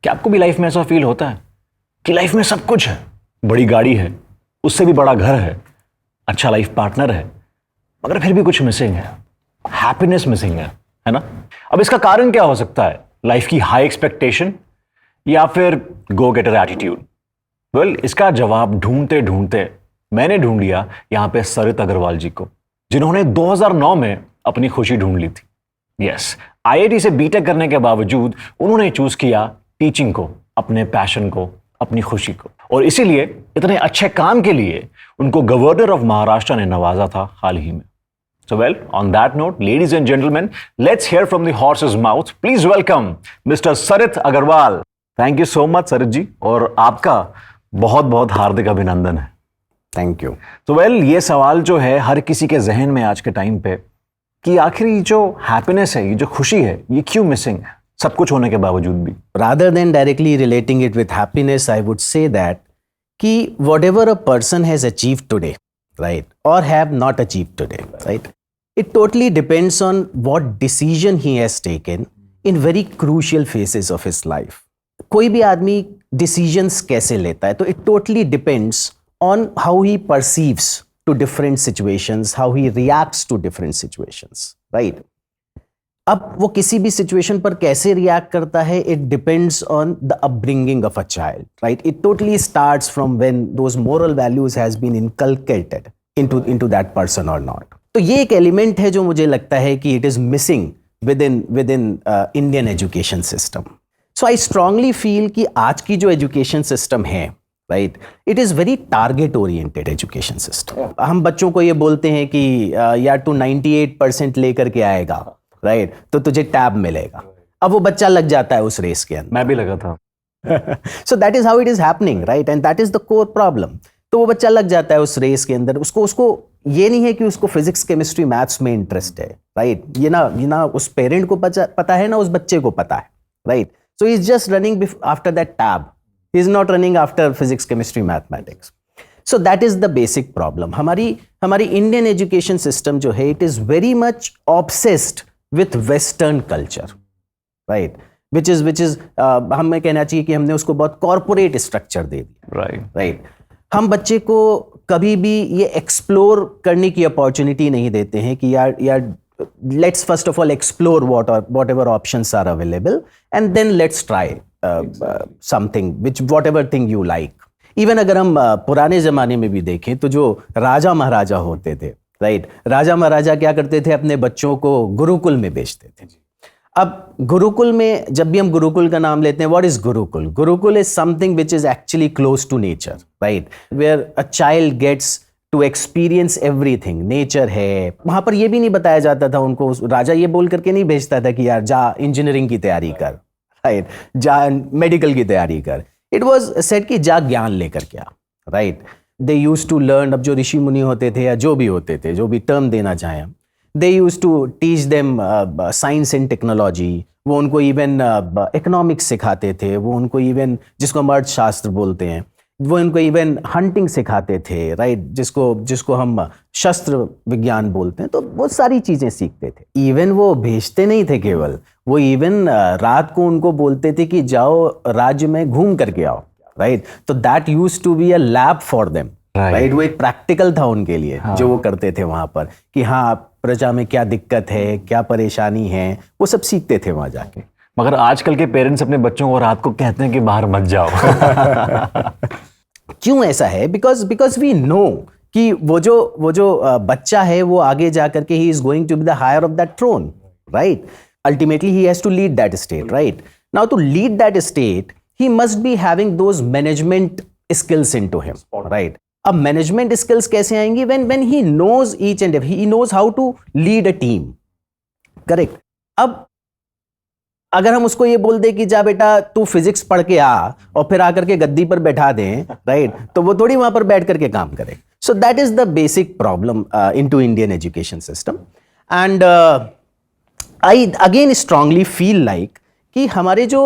क्या आपको भी लाइफ में ऐसा फील होता है कि लाइफ में सब कुछ है, बड़ी गाड़ी है, उससे भी बड़ा घर है, अच्छा लाइफ पार्टनर है, मगर फिर भी कुछ मिसिंग है, हैप्पीनेस मिसिंग है ना? अब इसका कारण क्या हो सकता है? लाइफ की हाई एक्सपेक्टेशन या फिर गो गेटर एटीट्यूड? वेल, इसका जवाब ढूंढते ढूंढते मैंने ढूंढ लिया यहां पे सरित अग्रवाल जी को, जिन्होंने 2009 में अपनी खुशी ढूंढ ली थी। यस, आईआईटी से बीटेक करने के बावजूद उन्होंने चूज किया टीचिंग को, अपने पैशन को, अपनी खुशी को, और इसीलिए इतने अच्छे काम के लिए उनको गवर्नर ऑफ महाराष्ट्र ने नवाजा था हाल ही में। So well, on that note, ladies and gentlemen, let's hear from the horse's mouth. Please welcome Mr. Sarit Agarwal. Thank you so much, Sarit जी, और आपका बहुत बहुत हार्दिक अभिनंदन है। Thank you. तो वेल, ये सवाल जो है हर किसी के जहन में आज के टाइम पे कि आखिर ये जो हैप्पीनेस है, ये जो खुशी है, ये क्यों मिसिंग है सब कुछ होने के बावजूद भी? Rather than directly relating it with happiness, I would say that कि whatever a person has achieved today, right, or have not achieved today, right, it totally depends on what decision he has taken in very crucial phases of his life. कोई भी आदमी decisions कैसे लेता है, तो it totally depends on how he perceives to different situations, how he reacts to different situations, right? अब वो किसी भी सिचुएशन पर कैसे रिएक्ट करता है, it depends on the upbringing of a child, right? It totally starts from when those moral values has been inculcated into that person और नॉट। तो ये एक एलिमेंट है जो मुझे लगता है कि it is missing with in Indian education system. So I strongly feel कि आज की जो एजुकेशन सिस्टम है, right, it is very target oriented education system. हम बच्चों को ये बोलते हैं कि यार तू 98% लेकर के आएगा, राइट, तो तुझे टैब मिलेगा। अब वो बच्चा लग जाता है उस रेस के अंदर। मैं भी लगा था। So that is how it is happening, right, and that is the core problem. तो वो बच्चा लग जाता है उस रेस के अंदर। उसको ये नहीं है कि उसको फिजिक्स केमिस्ट्री मैथ्स में इंटरेस्ट है, राइट? ये ना उस पेरेंट को पता है, ना उस बच्चे को पता है, right? So he is just running after that tab, he is not running after physics chemistry mathematics. So that is the basic problem. हमारी इंडियन एजुकेशन सिस्टम जो है, it is very much obsessed with Western culture, right? Which is हमें कहना चाहिए कि हमने उसको बहुत कॉर्पोरेट स्ट्रक्चर दे दिया, right? हम बच्चे को कभी भी ये एक्सप्लोर करने की अपॉर्चुनिटी नहीं देते हैं कि यार let's first of all explore whatever options are available and then let's try something whatever thing you like. Even अगर हम पुराने जमाने में भी देखें तो जो राजा महाराजा होते थे, राइट, राजा महाराजा क्या करते थे? अपने बच्चों को गुरुकुल में भेजते थे। अब गुरुकुल में जब भी हम गुरुकुल का नाम लेते हैं, what is gurukul? Gurukul is something which is actually close to nature, right, where a child gets to experience everything. Nature है वहां पर। ये भी नहीं बताया जाता था उनको, राजा ये बोल करके नहीं भेजता था कि यार जा इंजीनियरिंग की तैयारी कर, राइट, जा मेडिकल की तैयारी कर। इट वॉज सेड कि जा ज्ञान लेकर के आ, right. They use to learn. अब जो ऋषि मुनि होते थे या जो भी होते थे, जो भी टर्म देना चाहें, they use to teach them science and technology. वो उनको इवन इकोनॉमिक्स सिखाते थे, वो उनको इवन, जिसको हम अर्थशास्त्र बोलते हैं, वो उनको इवन हंटिंग सिखाते थे, राइट, जिसको हम शस्त्र विज्ञान बोलते हैं। तो बहुत सारी चीज़ें सीखते थे। इवन वो भेजते नहीं थे केवल, वो इवन रात को उनको बोलते थे कि जाओ राज्य में घूम करके आओ, राइट। तो that used to be a lab for them, right. वो एक प्रैक्टिकल था उनके लिए, जो वो करते थे वहां पर, कि हाँ प्रजा में क्या दिक्कत है, क्या परेशानी है, वो सब सीखते थे वहां जाके। मगर आजकल के पेरेंट्स अपने बच्चों को रात को कहते हैं कि बाहर मत जाओ। क्यों ऐसा है? बिकॉज वी नो कि वो जो बच्चा है वो आगे जाकर के he is going to be the heir of that throne, right. Ultimately he has to lead that state, right. Now to lead that state he must be having those management skills into him, right? अब management skills कैसे आएंगी? when he knows each and every, he knows how to lead a team, correct? अब अगर हम उसको ये बोल दे कि जा बेटा तू फिजिक्स पढ़ के आ और फिर आकर के गद्दी पर बैठा दें, राइट, तो वो थोड़ी वहां पर बैठ करके काम करे। So that is the basic problem into Indian education system. And I again strongly feel like कि हमारे जो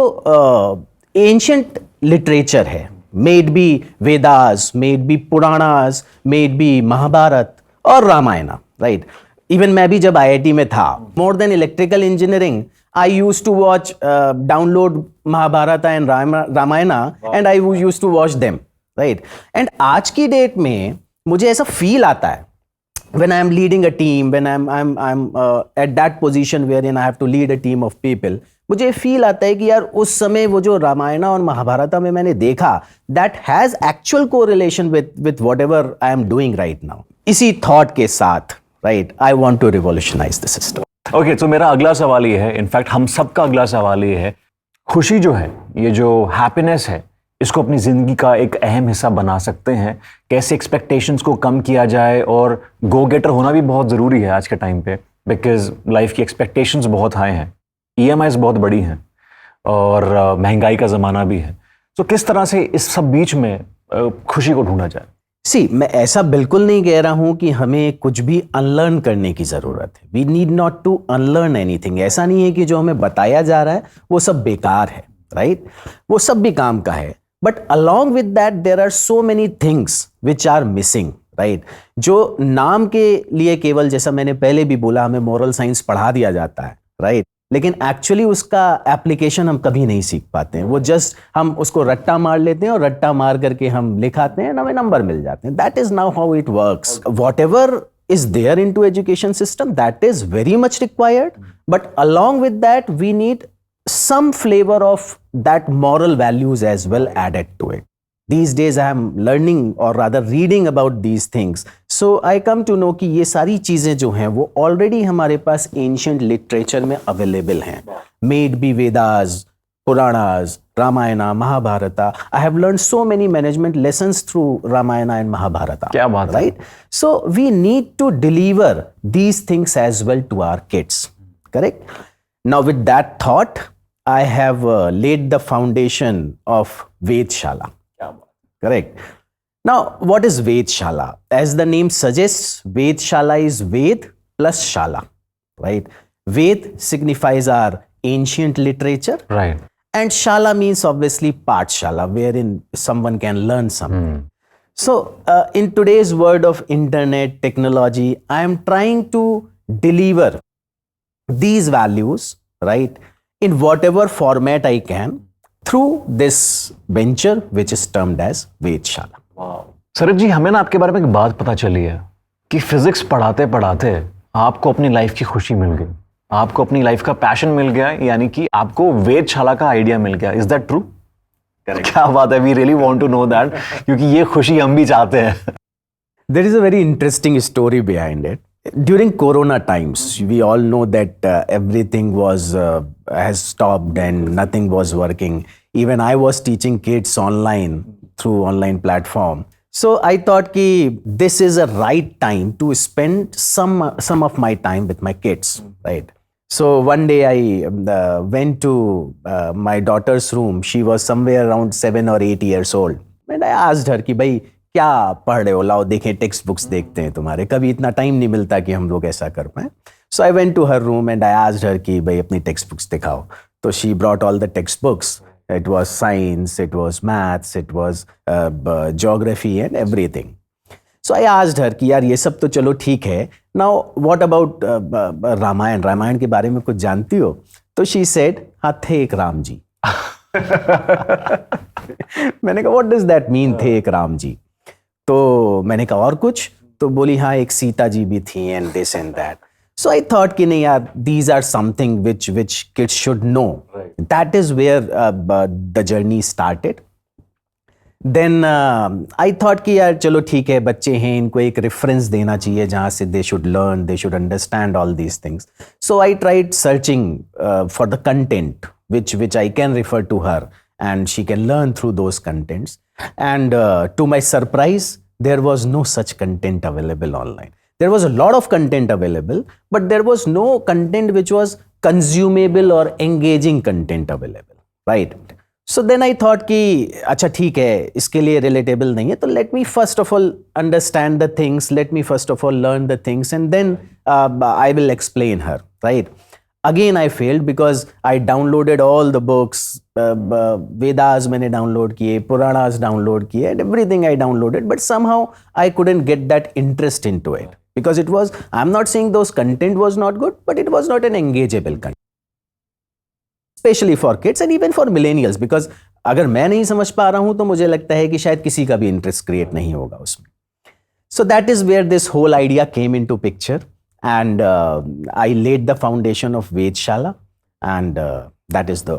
एंशियंट लिटरेचर है, may be Vedas, may be Puranas, may be Mahabharat और रामायण, राइट। इवन मैं भी जब आईआईटी में था, more than electrical engineering, I used to watch, download Mahabharata and Ramayana, and I used to watch them, right? And आज की date में मुझे ऐसा फील आता है when I'm leading a team, when I'm at that position wherein I have to lead a team of people, मुझे feel आता है कि यार उस समय वो जो रामायण और महाभारत में मैंने देखा, that has actual correlation with whatever I am doing right now. इसी thought के साथ, right, I want to revolutionize the system. Okay, तो मेरा अगला सवाल ये है, इनफैक्ट हम सबका अगला सवाल ये है, खुशी जो है, ये जो हैप्पीनेस है, इसको अपनी जिंदगी का एक अहम हिस्सा बना सकते हैं? कैसे एक्सपेक्टेशंस को कम किया जाए? और गो गेटर होना भी बहुत ज़रूरी है आज के टाइम पे, बिकॉज लाइफ की एक्सपेक्टेशंस बहुत हाई हैं, EMIs बहुत बड़ी हैं और महंगाई का ज़माना भी है. तो किस तरह से इस सब बीच में खुशी को ढूंढा जाए? मैं ऐसा बिल्कुल नहीं कह रहा हूं कि हमें कुछ भी अनलर्न करने की जरूरत है. We need not to unlearn anything. ऐसा नहीं है कि जो हमें बताया जा रहा है वो सब बेकार है, राइट? वो सब भी काम का है, but along with that there are so many things which are missing, right? जो नाम के लिए केवल, जैसा मैंने पहले भी बोला, हमें मोरल साइंस पढ़ा दिया जाता है, राइट? लेकिन एक्चुअली उसका एप्लीकेशन हम कभी नहीं सीख पाते हैं. वो जस्ट हम उसको रट्टा मार लेते हैं और रट्टा मार करके हम लिखाते हैं, हमें नंबर मिल जाते हैं. That is now how it works. Whatever is there into education system, that is very much required, but along with that we need some flavor of that moral values as well added to it. These days I am learning or rather reading about these things, so I come to know कि ये सारी चीजें जो हैं वो already हमारे पास ancient literature में available हैं. Made be Vedas, Puranas, Ramayana, Mahabharata. I have learned so many management lessons through Ramayana and Mahabharata. क्या बात है? Right? So we need to deliver these things as well to our kids. Correct? Now with that thought, I have laid the foundation of Vedshala. Correct? Now what is Vedshala? As the name suggests, Vedshala is Ved plus Shala. Right? Ved signifies our ancient literature. Right. And Shala means obviously Pathshala, wherein someone can learn something. So, in today's world of internet technology, I am trying to deliver these values, right, in whatever format I can through this venture, which is termed as Vedshala. सरब जी, हमें ना आपके बारे में एक बात पता चली है कि फिजिक्स पढ़ाते पढ़ाते आपको अपनी लाइफ की खुशी मिल गई, आपको अपनी लाइफ का पैशन मिल गया, यानी कि आपको वेदशाला का आइडिया मिल गया. Is that true? क्या बात है, we really want to know that, क्योंकि ये खुशी हम भी चाहते हैं. There is a very interesting story behind it. During Corona times, we all know that everything has stopped and nothing was working. Even I was teaching kids online through online platform. So I thought कि this is a right time to spend some of my time with my kids, right? So one day I went to my daughter's room. She was somewhere around 7 or 8 years old. And I asked her कि भाई क्या पढ़ रहे हो, लाओ देखें, text books देखते हैं तुम्हारे, कभी इतना टाइम नहीं मिलता कि हम लोग ऐसा कर पाएं. So I went to her room and I asked her कि भाई अपनी टेक्स्ट बुक्स दिखाओ. तो she brought all the textbooks. It was science, it was maths, it was geography and everything. So I asked her कि यार ये सब तो चलो ठीक है. Now what about Ramayan? Ramayan के बारे में कुछ जानती हो? तो she said, हाँ थे एक राम जी. मैंने कहा what does that mean, थे एक राम जी? तो मैंने कहा और कुछ? तो बोली हाँ एक सीता जी भी थी and this and that. So I thought कि नहीं यार, these are something which kids should know. Right. That is where the journey started. Then I thought कि यार चलो ठीक है, बच्चे हैं, इनको एक reference देना चाहिए जहाँ से they should learn, they should understand all these things. So I tried searching for the content which I can refer to her and she can learn through those contents. And to my surprise, there was no such content available online. There was a lot of content available, but there was no content which was consumable or engaging content available, right? So then I thought कि अच्छा ठीक है, इसके लिए relatable नहीं है, तो let me first of all understand the things, let me first of all learn the things, and then I will explain her, right? Again I failed because I downloaded all the books, Vedas मैंने download किए, Puranas download किए, and everything I downloaded, but somehow I couldn't get that interest into it. Because it was, I'm not saying those content was not good, but it was not an engageable content. Specially for kids and even for millennials, because अगर मैं नहीं समझ पा रहा हूं तो मुझे लगता है कि शायद किसी का भी इंटरेस्ट क्रिएट नहीं होगा उसमें. So that is where this whole idea came into picture, and I laid the foundation of Vedshala, and that is the.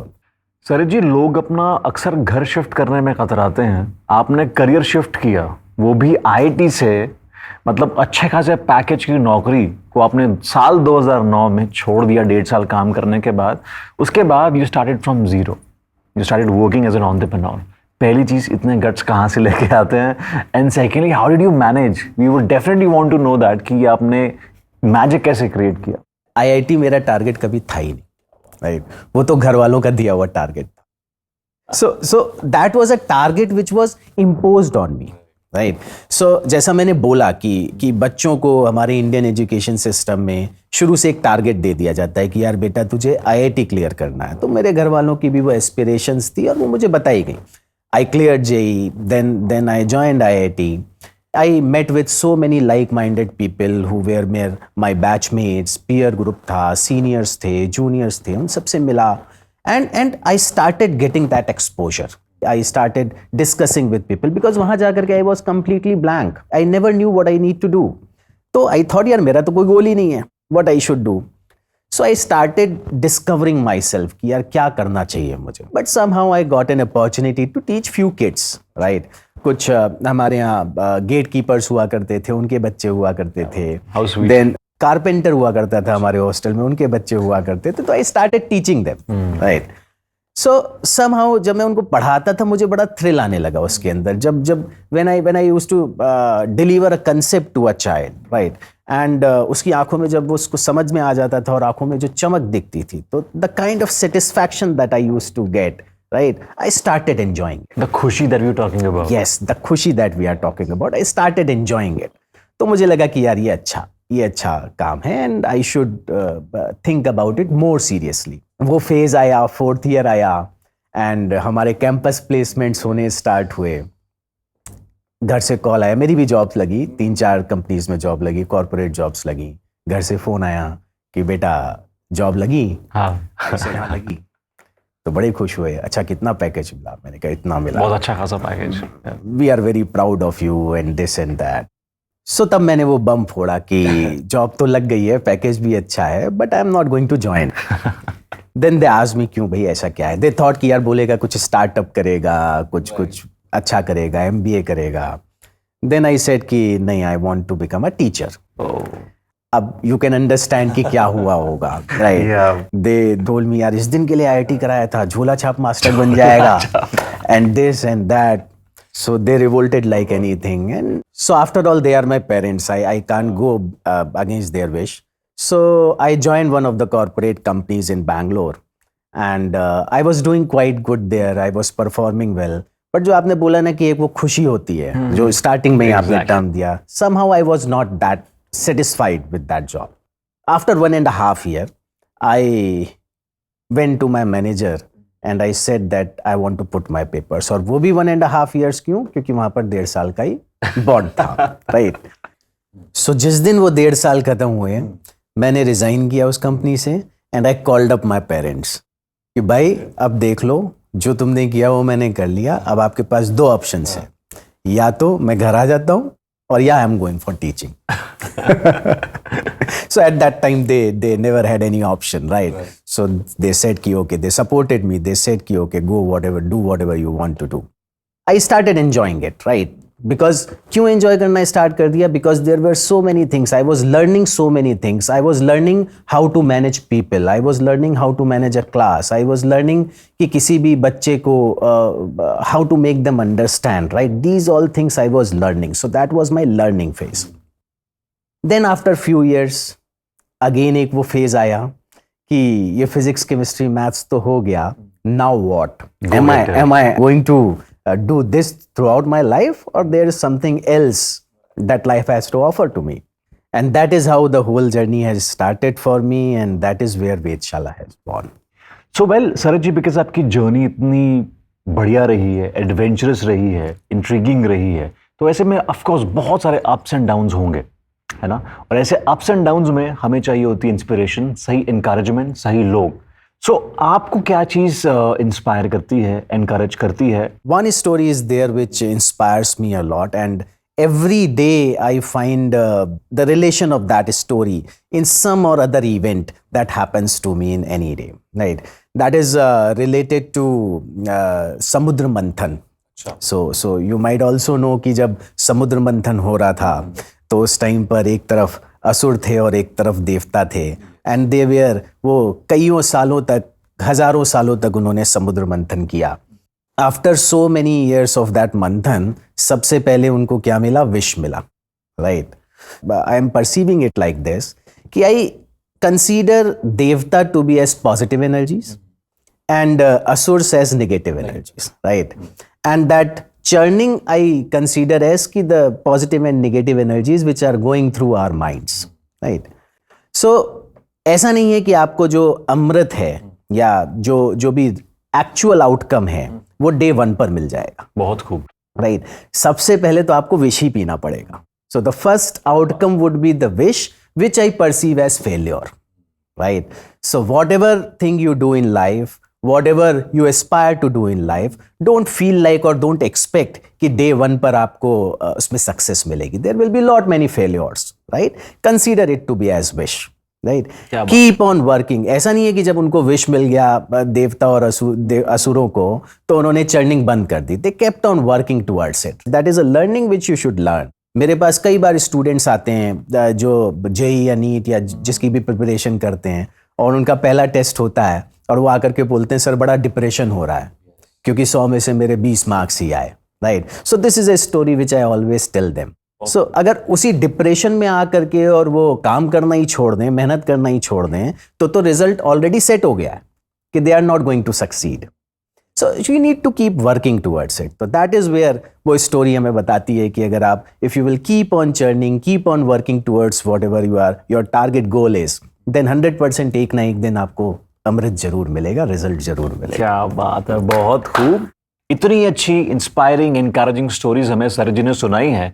Sir ji, लोग अपना अक्सर घर शिफ्ट करने में कतराते हैं. आपने करियर शिफ्ट किया, वो भी आईआईटी से, मतलब अच्छे खासे पैकेज की नौकरी को आपने साल 2009 में छोड़ दिया 1.5 साल काम करने के बाद. उसके बाद you started from zero, you started working as an entrepreneur. पहली चीज, इतने गट्स कहाँ से लेके आते हैं? And secondly, how did you manage? We would definitely want to know that कि आपने मैजिक कैसे क्रिएट किया. आईआईटी मेरा टारगेट कभी था ही नहीं, राइट? वो तो घर वालों का दिया हुआ टारगेट था. So that was a target which was imposed on me, right? So जैसा मैंने बोला कि बच्चों को हमारे इंडियन एजुकेशन सिस्टम में शुरू से एक टारगेट दे दिया जाता है कि यार बेटा तुझे आईआईटी क्लियर करना है. तो मेरे घर वालों की भी वो एस्पिरेशंस थी और वो मुझे बताई गई. I cleared JEE, then I joined IIT. I met with so many like-minded people who were my batchmates, peer group था, seniors थे, juniors थे, उन सबसे मिला, and I started getting that exposure. I started discussing with people because वहाँ जाकर के I was completely blank. I never knew what I need to do. तो I thought यार मेरा तो कोई गोल ही नहीं है, what I should do. So I started discovering myself कि यार क्या करना चाहिए मुझे. But somehow I got an opportunity to teach few kids, right? कुछ हमारे यहाँ गेट कीपर्स हुआ करते थे, उनके बच्चे हुआ करते थे. How sweet. Then कारपेंटर हुआ करता था हमारे हॉस्टल में, उनके बच्चे हुआ करते थे. तो I started teaching them, right? So somehow जब मैं उनको पढ़ाता था मुझे बड़ा थ्रिल आने लगा उसके अंदर. जब when I used to deliver a concept to a child, right? And उसकी आंखों में जब वो उसको समझ में आ जाता था और आंखों में जो चमक दिखती थी, तो the kind of satisfaction that I used to get, right? I started enjoying it. The खुशी that we were talking about. Yes, the खुशी that we are talking about. I started enjoying it. तो मुझे लगा कि यार ये अच्छा काम है and I should think about it more seriously. वो फेज आया, 4th ईयर आया एंड हमारे कैंपस प्लेसमेंट्स होने स्टार्ट हुए. घर से कॉल आया, मेरी भी जॉब्स लगी, 3-4 कंपनीज में जॉब लगी, कॉर्पोरेट जॉब्स लगी. घर से फोन आया कि बेटा जॉब लगी. हाँ. हाँ लगी. तो बड़े खुश हुए. अच्छा कितना पैकेज मिला? मैंने कहा इतना मिला. बहुत अच्छा खासा package. We are very proud of you and this and that. So तब मैंने वो बम फोड़ा कि जॉब तो लग गई है, पैकेज भी अच्छा है, but I am not going to join. Then they asked me क्यों भाई ऐसा क्या है? दे थॉट कि यार बोलेगा कुछ स्टार्टअप करेगा, कुछ अच्छा करेगा, MBA करेगा. देन आई सेड कि नहीं, I want to become a teacher. अब यू कैन अंडरस्टैंड कि क्या हुआ होगा, राइट? दे टोल्ड मी यार इस दिन के लिए IIT कराया था, झोला छाप मास्टर बन जाएगा and this and that. So they revolted like anything, and so after all they are my parents. I can't go against their wish. So I joined one of the corporate companies in Bangalore, and I was doing quite good there. I was performing well. But जो आपने बोला ना कि एक वो खुशी होती है, जो starting में आपने टर्म दिया, somehow I was not that satisfied with that job. After 1.5 years, I went to my manager. And I said that I want to put my papers. और वो भी 1.5 years क्यों? क्योंकि वहाँ पर 1.5 साल का ही बॉन्ड था, राइट? सो जिस दिन वो 1.5 साल खत्म हुए, मैंने रिजाइन किया उस कंपनी से and I called up my parents कि भाई अब देख लो, जो तुमने किया वो मैंने कर लिया. अब आपके पास 2 ऑप्शंस हैं, या तो मैं घर आ जाता हूँ और या I am going for teaching. So at that time they never had any option, right? So they said ki okay, they supported me. They said ki okay, go whatever, do whatever you want to do. I started enjoying it, right? Because क्यों enjoy करना start कर दिया? Because there were so many things. I was learning so many things. I was learning how to manage people. I was learning how to manage a class. I was learning कि किसी भी बच्चे को how to make them understand, right? These all things I was learning. So that was my learning phase. Then after few years, again एक वो phase आया कि ये फिजिक्स केमिस्ट्री मैथ्स तो हो गया, now what? am I going to do this throughout my life, or there is something else that life has to offer to me? And that is how the whole journey has started for me, and that is where Vedshala has born. So well, Saraj ji, because आपकी journey इतनी बढ़िया रही है, adventurous रही है, intriguing रही है, तो ऐसे में ऑफ कोर्स बहुत सारे अप्स एंड डाउन्स होंगे, है ना? और ऐसे अप्स एंड डाउन्स में हमें चाहिए होती है इंस्पिरेशन, सही इनकरेजमेंट, सही लोग. सो आपको क्या चीज इंस्पायर करती है, एनकरेज करती है? One story is there which inspires me a lot, and every day I find the relation of that story in some or other event that happens to me in any day. Right? That is related to Samudra Manthan. So you might also know कि जब समुद्र मंथन हो रहा था तो उस time पर एक तरफ असुर थे और एक तरफ देवता थे, एंड दे वेयर, वो कईयों सालों तक, हजारों सालों तक उन्होंने समुद्र मंथन किया. After so many years of that मंथन, सबसे पहले उनको क्या मिला? विश मिला. Right? I am perceiving it like this कि आई कंसीडर देवता to be as positive energies and asurs as negative energies, right? And that churning I consider as ki the positive and negative energies which are going through our minds, right? So ऐसा नहीं है कि आपको जो अमृत है या जो भी एक्चुअल आउटकम है वो डे 1 पर मिल जाएगा. बहुत खूब. राइट? सबसे पहले तो आपको विश ही पीना पड़ेगा. So the first outcome would be the wish which I perceive as failure, right? So whatever thing you do in life, whatever you aspire to do in life, don't feel like or don't expect कि day 1 पर आपको उसमें success मिलेगी. There will be lot many failures, right? Consider it to be as wish, right? Keep on working. ऐसा नहीं है कि जब उनको wish मिल गया देवता और असुरों को तो उन्होंने churning बंद कर दी. They kept on working towards it. That is a learning which you should learn. मेरे पास कई बार स्टूडेंट्स आते हैं जो जेई या नीट या जिसकी भी प्रिपरेशन करते हैं और उनका पहला टेस्ट होता है और वो आकर के बोलते हैं सर बड़ा डिप्रेशन हो रहा है क्योंकि 100 में से मेरे 20 मार्क्स ही आए. Right? So this is a story which I always tell them. So अगर उसी डिप्रेशन में आकर के और वो काम करना ही छोड़ दें, मेहनत करना ही छोड़ दें, तो रिजल्ट ऑलरेडी सेट हो गया है कि they are not going to succeed. So you need to keep working towards it. तो दैट इज वेयर वो स्टोरी हमें बताती है कि अगर आप if you will keep on churning, keep on working towards whatever you are your target goal is, then 100% एक ना एक दिन आपको अमृत जरूर मिलेगा, रिजल्ट जरूर मिलेगा. क्या बात है, बहुत खूब. इतनी अच्छी इंस्पायरिंग एनकरेजिंग स्टोरीज हमें सर जी ने सुनाई है.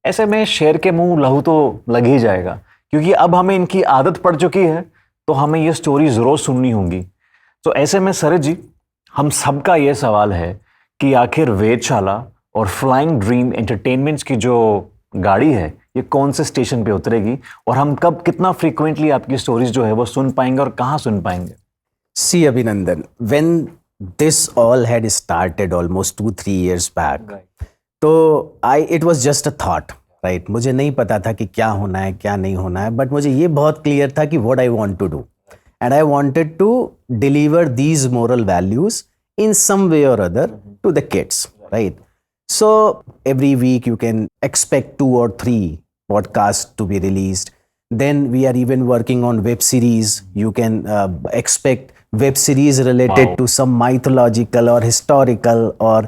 ऐसे में शेर के मुंह लहू तो लग ही जाएगा क्योंकि अब हमें इनकी आदत पड़ चुकी है तो हमें ये स्टोरी जरूर सुननी होंगी. तो ऐसे में सर जी हम सबका ये सवाल है कि आखिर वेधशाला और फ्लाइंग ड्रीम एंटरटेनमेंट्स की जो गाड़ी है ये कौन से स्टेशन पे उतरेगी और हम कब कितना फ्रीक्वेंटली आपकी स्टोरीज जो है वो सुन पाएंगे और कहाँ सुन पाएंगे? See Abhinandan, when this all had started almost 2-3 years back, तो it was just a thought, right? मुझे नहीं पता था कि क्या होना है क्या नहीं होना है, बट मुझे ये बहुत क्लियर था कि what I want to do. And I wanted to deliver these moral values in some way or other to the kids, right? So every week you can expect 2 or 3 podcasts to be released. Then we are even working on web series. You can expect web series related to some mythological or historical or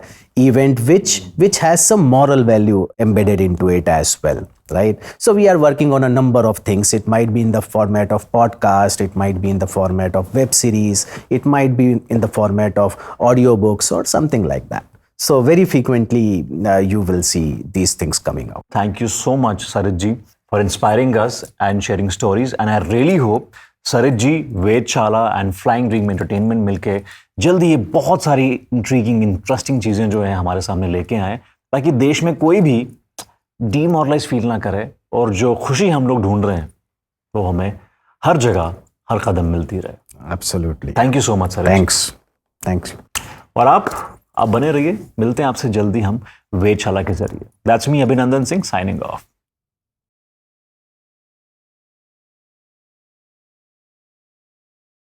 event which has some moral value embedded into it as well. Right? So we are working on a number of things. It might be in the format of podcast, it might be in the format of web series, it might be in the format of audiobooks or something like that. So very frequently you will see these things coming out. Thank you so much, Sarit ji, for inspiring us and sharing stories. And I really hope Sarit ji, वेधशाला and Flying Dream Entertainment मिलके जल्दी ये बहुत सारी intriguing, interesting चीज़ें जो है हमारे सामने लेके आए ताकि देश में कोई भी डीमोरलाइज फील ना करे और जो खुशी हम लोग ढूंढ रहे हैं वो हमें हर जगह हर कदम मिलती रहे. Absolutely. Thank you so much sir. Thanks. और आप बने रहिए. मिलते हैं आपसे जल्दी हम वेधशाला के जरिए. दैट्स मी अभिनंदन सिंह साइनिंग ऑफ.